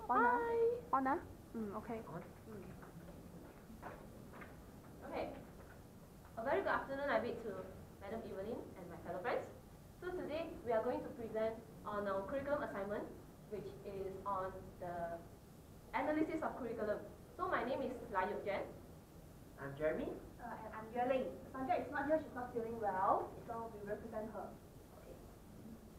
On ah? Hi. On ah? Okay. Okay. A very good afternoon, I bid to Madam Evelyn and my fellow friends. So today we are going to present on our curriculum assignment, which is on the analysis of curriculum. So my name is Lai Yoke Jen. I'm Jeremy. And I'm Chu Yue Ling. Santhia is not here, she's not feeling well, so we represent her. Okay.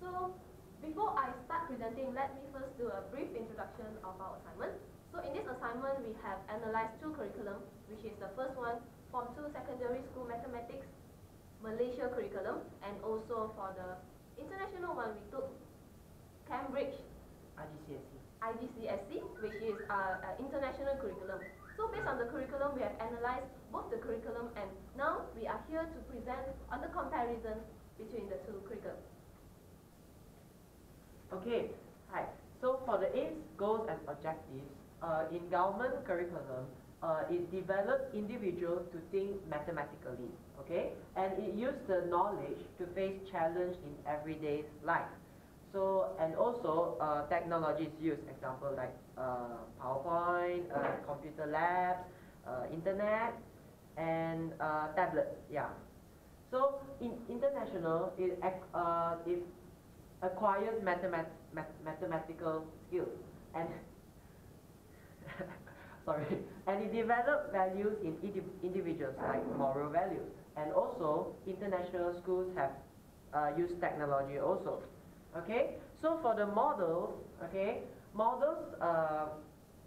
So before I start presenting, let me first do a brief introduction of our assignment. So in this assignment, we have analyzed two curriculum, which is the first one, Form 2 Secondary School Mathematics Malaysia curriculum, and also for the international one, we took Cambridge IGCSE, which is an international curriculum. So based on the curriculum, we have analyzed both the curriculum, and now we are here to present on the comparison between the two curriculums. Okay, hi. So for the aims, goals, and objectives, in government curriculum, it develops individuals to think mathematically, okay? And it uses the knowledge to face challenge in everyday life. So, and also technology is used, example like PowerPoint, computer labs, internet, and tablets, yeah. So in international, it acquires mathematical skills, and sorry, and it develops values in individuals like moral values. And also international schools have used technology also. Okay, so for the models, okay,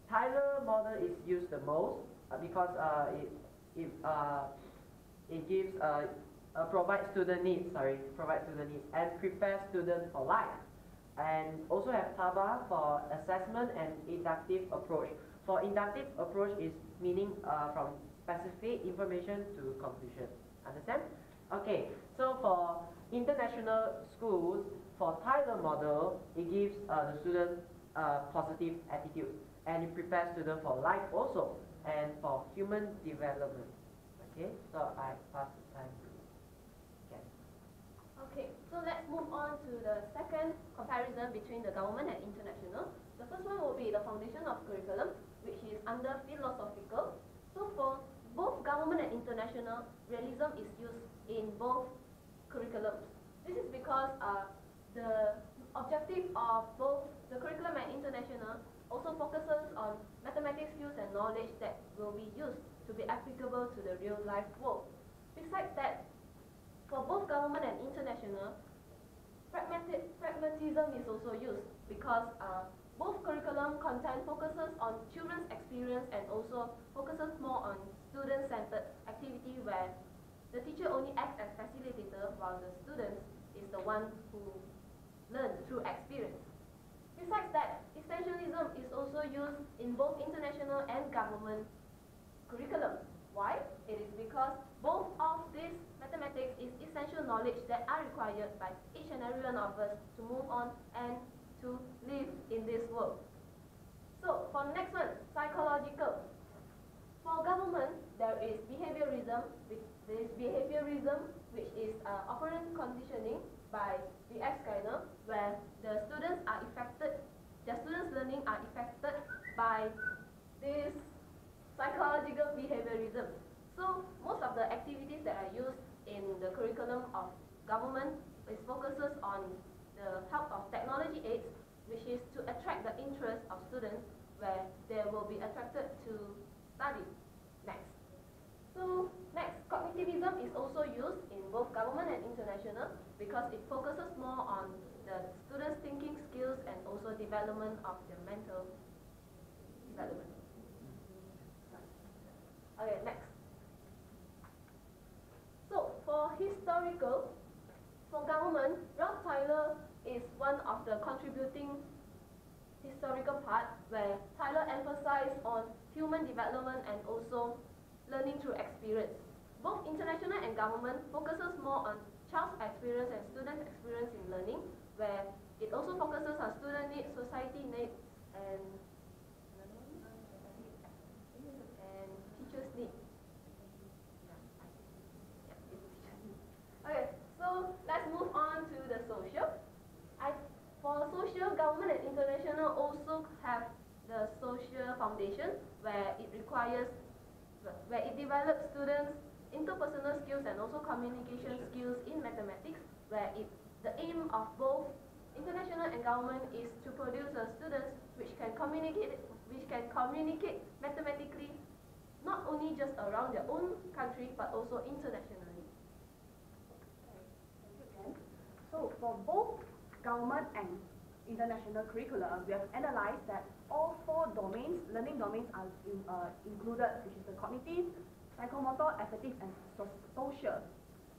Tyler model is used the most because it gives provide student needs and prepare students for life. And also have TABA for assessment and inductive approach. For inductive approach is meaning from specific information to conclusion. Understand? Okay, so for international schools, for Tyler model, it gives the student positive attitude, and it prepares students for life also, and for human development. Okay, so I pass the time to Jen. Okay, so let's move on to the second comparison between the government and international. The first one will be the foundation of curriculum, which is under philosophical. So for both government and international, realism is used in both curriculums. This is because the objective of both the curriculum and international also focuses on mathematics skills and knowledge that will be used to be applicable to the real life world. Besides that, for both government and international, pragmatism is also used because both curriculum content focuses on children's experience and also focuses more on student-centered activity where the teacher only acts as facilitator while the student is the one who learns through experience. Besides that, essentialism is also used in both international and government curriculum. Why? It is because both of these mathematics is essential knowledge that are required by each and every one of us to move on and to live in this world. So for the next one, psychological. For government, there is behaviorism, which is operant conditioning by B.F. Skinner, where the students are affected, their students' learning are affected by this psychological behaviorism. So most of the activities that are used in the curriculum of government is focuses on the help of technology aids, which is to attract the interest of students where they will be attracted to study next. So next, cognitivism is also used in both government and international because it focuses more on the students' thinking skills and also development of their mental development. Okay, next. So for historical, for government, Ralph Tyler is one of the contributing historical part where Tyler emphasized on human development and also learning through experience. Both international and government focuses more on child's experience and student experience in learning, where it also focuses on student needs, society needs, and teachers' needs. Okay, so let's move on to the social. For social, government and international also have the foundation, where it develops students' interpersonal skills and also communication skills in mathematics, the aim of both international and government is to produce students which can communicate mathematically, not only just around their own country but also internationally. So for both government and international curricula, we have analyzed that all 4 domains, learning domains are included, which is the cognitive, psychomotor, affective, and social.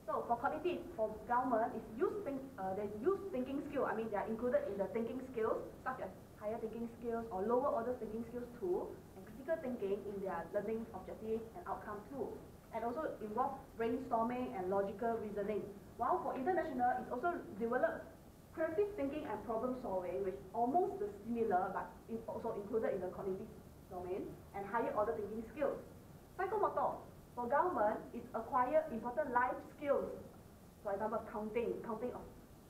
So for cognitive, for government, they use thinking skill. I mean, they are included in the thinking skills, such as higher thinking skills or lower order thinking skills too, and critical thinking in their learning objectives and outcome too. And also involve brainstorming and logical reasoning. While for international, it also develops creative thinking and problem solving, which almost similar, but it's also included in the cognitive domain, and higher order thinking skills. Psychomotor, for government, it acquire important life skills. For example, counting of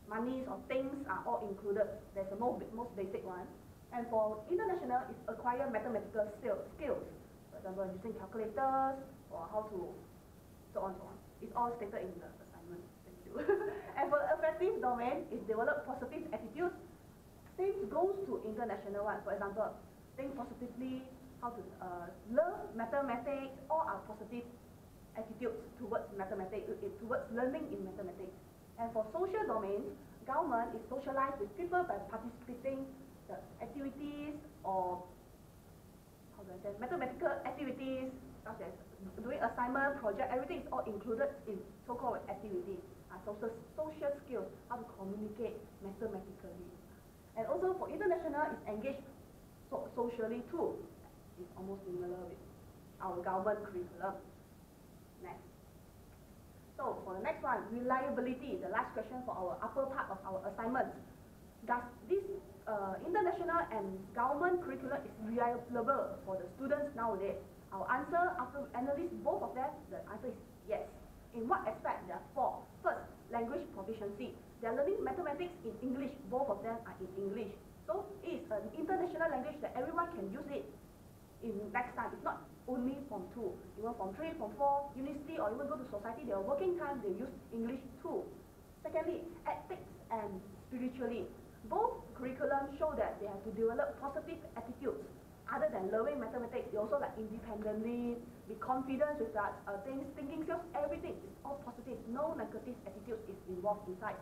monies or things are all included. There's the most basic one. And for international, it acquire mathematical skills. For example, using calculators or how to, so on. It's all stated in the assignment. Thank you. And for the affective domain, it develop positive attitudes. Same goes to international one. For example, think positively, how to learn mathematics, all are positive attitudes towards mathematics, towards learning in mathematics. And for social domains, government is socialized with people by participating the activities or mathematical activities such as doing assignment, project, everything is all included in so-called activities. Social skills, how to communicate mathematically. And also for international, it's engaged socially too. It's almost similar with our government curriculum. Next. So for the next one, reliability, the last question for our upper part of our assignment. Does this international and government curriculum is reliable for the students nowadays? Our answer, after analyzing both of them, the answer is yes. In what aspect? There are 4. First, language proficiency. They are learning mathematics in English. Both of them are in English. So it is an international language that everyone can use it in next time. It's not only Form 2. Even Form 3, Form 4, university, or even go to society, their working time, they use English too. Secondly, ethics and spiritually. Both curriculums show that they have to develop positive attitudes. Other than learning mathematics, they also like independently, be confident with that things, thinking skills, everything is all positive. No negative attitude is involved inside.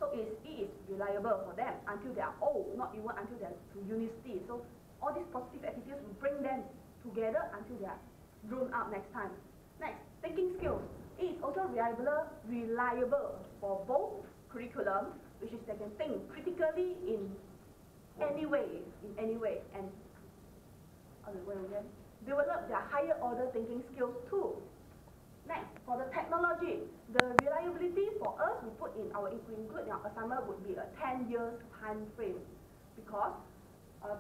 So it is reliable for them until they are old, not even until they are to university. So all these positive attitudes will bring them together until they are grown up next time. Next, thinking skills. It is also reliable for both curriculum, which is they can think critically in any way, and develop their higher order thinking skills too. Next, for the technology, the reliability for us we include in our assignment would be a 10 years time frame, because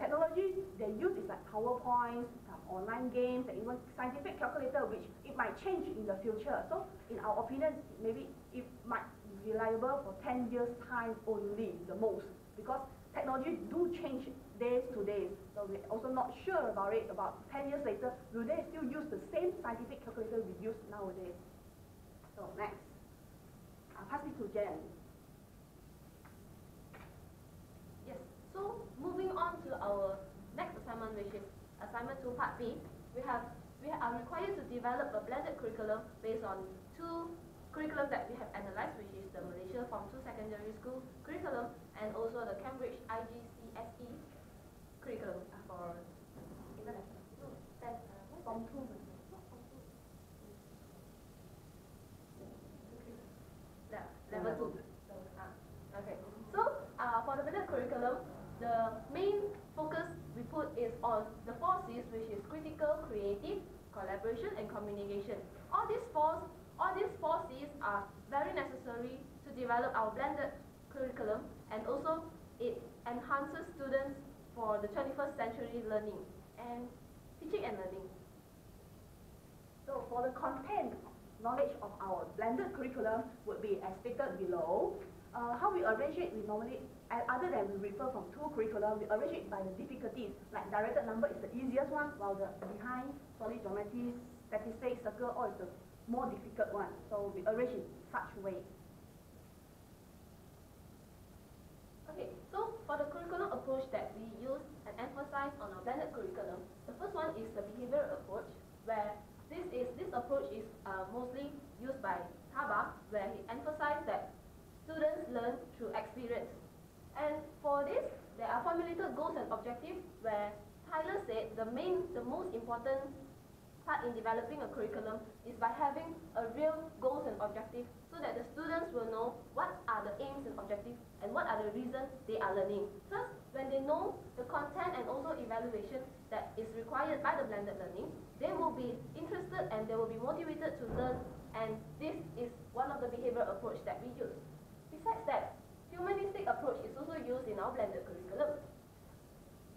technology they use is like PowerPoint, some online games, and even scientific calculator, which it might change in the future. So in our opinion, maybe it might be reliable for 10 years time only, the most, because technology do change days to day. So we're also not sure about it. About 10 years later, will they still use the same scientific calculator we use nowadays? So next, I'll pass it to Jian. Yes, so moving on to our next assignment, which is assignment 2 part B, we are required to develop a blended curriculum based on 2 curriculum that we have analyzed, which is the Malaysia Form 2 Secondary School curriculum and also the Cambridge IGCSE curriculum for international. So that's Form 2. Level 2. Okay. So for the blended curriculum, the main focus we put is on the 4 C's, which is critical, creative, collaboration, and communication. All these four C's are very necessary to develop our blended curriculum, and also it enhances students for the 21st century learning and teaching and learning. So for the content knowledge of our blended curriculum would be as stated below. How we arrange it, we normally, other than we refer from two curriculum, we arrange it by the difficulties. Like directed number is the easiest one, while the behind, solid geometry, statistics, circle, all is the more difficult one. So we arrange in such way. Okay, so for the curriculum approach that we use and emphasize on our blended curriculum, the first one is the behavioral approach, where this approach is mostly used by Taba, where he emphasized that students learn through experience. And for this, there are formulated goals and objectives, where Tyler said the most important part in developing a curriculum is by having a real goals and objectives, so that the students will know what are the aims and objectives and what are the reasons they are learning. Thus, when they know the content and also evaluation that is required by the blended learning, they will be interested and they will be motivated to learn, and this is one of the behavioral approach that we use. Besides that, humanistic approach is also used in our blended curriculum.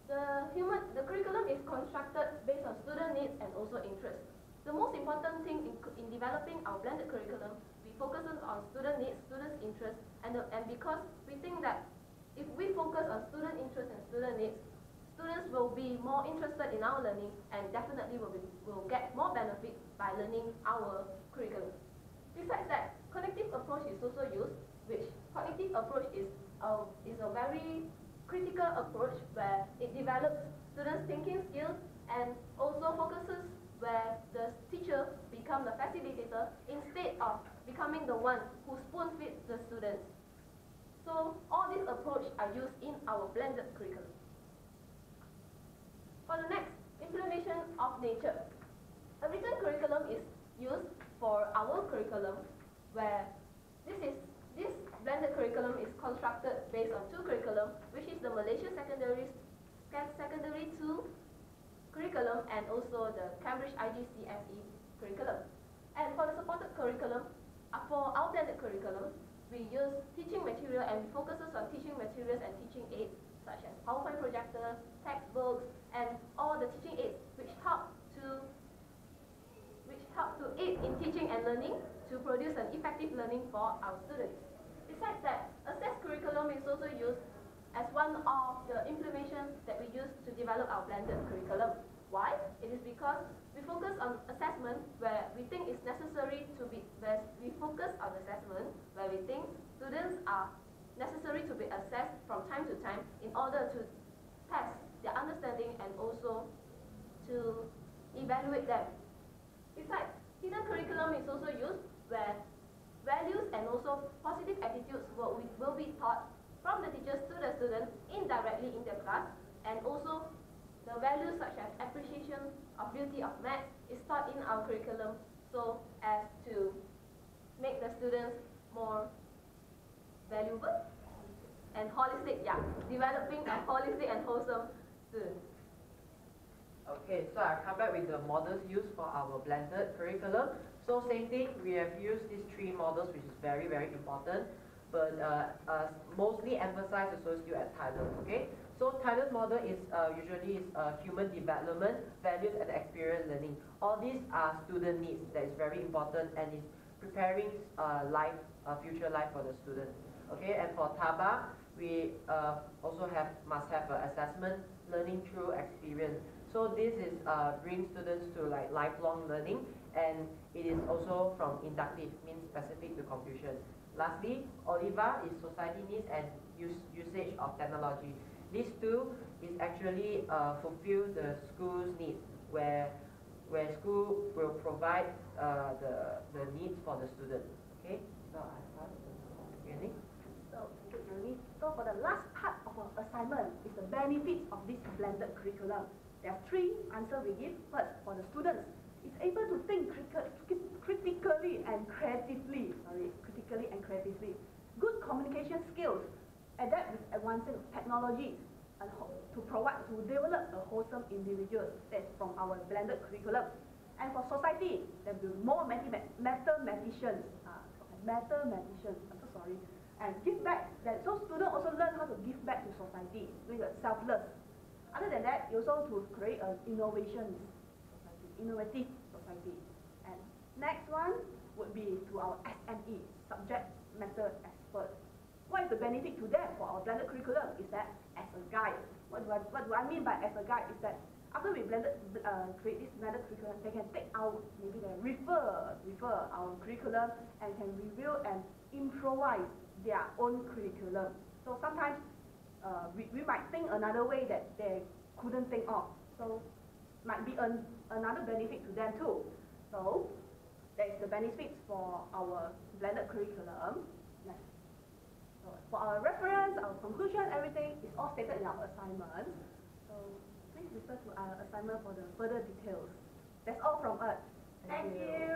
The curriculum is constructed based on student needs and also interests. The most important thing in developing our blended curriculum, we focus on student needs, students' interests, and because we think that if we focus on student interests and student needs, students will be more interested in our learning and definitely will get more benefit by learning our curriculum. Besides that, cognitive approach is also used, which cognitive approach is a very critical approach where it develops students' thinking skills and also focuses where the teacher becomes the facilitator instead of becoming the one who spoon feeds the students. So all these approaches are used in our blended curriculum. For the next, implementation of nature. A written curriculum is used for our curriculum, where this blended curriculum is constructed based on two curriculum, which is the Malaysia Secondary 2 curriculum and also the Cambridge IGCSE curriculum. And for the supported curriculum, for our blended curriculum, we use teaching material and focuses on teaching materials and teaching aids such as PowerPoint projector, textbooks, and all the teaching aids which help to aid in teaching and learning to produce an effective learning for our students. Besides that, assessed curriculum is also used as one of the implementations that we use to develop our blended curriculum. Why? It is because we focus on assessment where we think it's necessary where we focus on assessment where we think students are necessary to be assessed from time to time in order to test their understanding and also to evaluate them. Besides, hidden curriculum is also used where values and also positive attitudes will be taught from the teachers to the students indirectly in their class, and also the values such as appreciation of beauty of math is taught in our curriculum so as to make the students more valuable and holistic, developing a holistic and wholesome student. Okay, so I'll come back with the models used for our blended curriculum. So same thing, we have used these three models, which is very, very important, but mostly emphasize the social skill at Tyler, okay? So Tyler's model is usually human development, values, and experience learning. All these are student needs that is very important and is preparing future life for the student. Okay, and for Taba, we also must have assessment, learning through experience. So this is bring students to lifelong learning, and it is also from inductive, means specific to confusion. Lastly, Oliva is society needs and usage of technology. These two is actually fulfill the school's needs, where school will provide the needs for the student. Okay, so I start. Really? So for the last part of our assignment is the benefits of this blended curriculum. There are three answers we give. First, for the students, it's able to think critically and creatively. Good communication skills, adapt with advancing technology, and to develop a wholesome individual. That's from our blended curriculum. And for society, there will be more mathematicians. I'm so sorry. And give back. So students also learn how to give back to society, doing a selfless. Other than that, you also to create an innovative society. And next one would be to our SME, subject matter expert. what is the benefit to them for our blended curriculum is that as a guide, what do I mean by as a guide is that after we create this blended curriculum, they can take out, maybe they refer our curriculum and can review and improvise their own curriculum. So sometimes we might think another way that they couldn't think of. So might be another benefit to them too. So that is the benefits for our blended curriculum. Next. So for our reference, our conclusion, everything is all stated in our assignment. So please refer to our assignment for the further details. That's all from us. Thank you.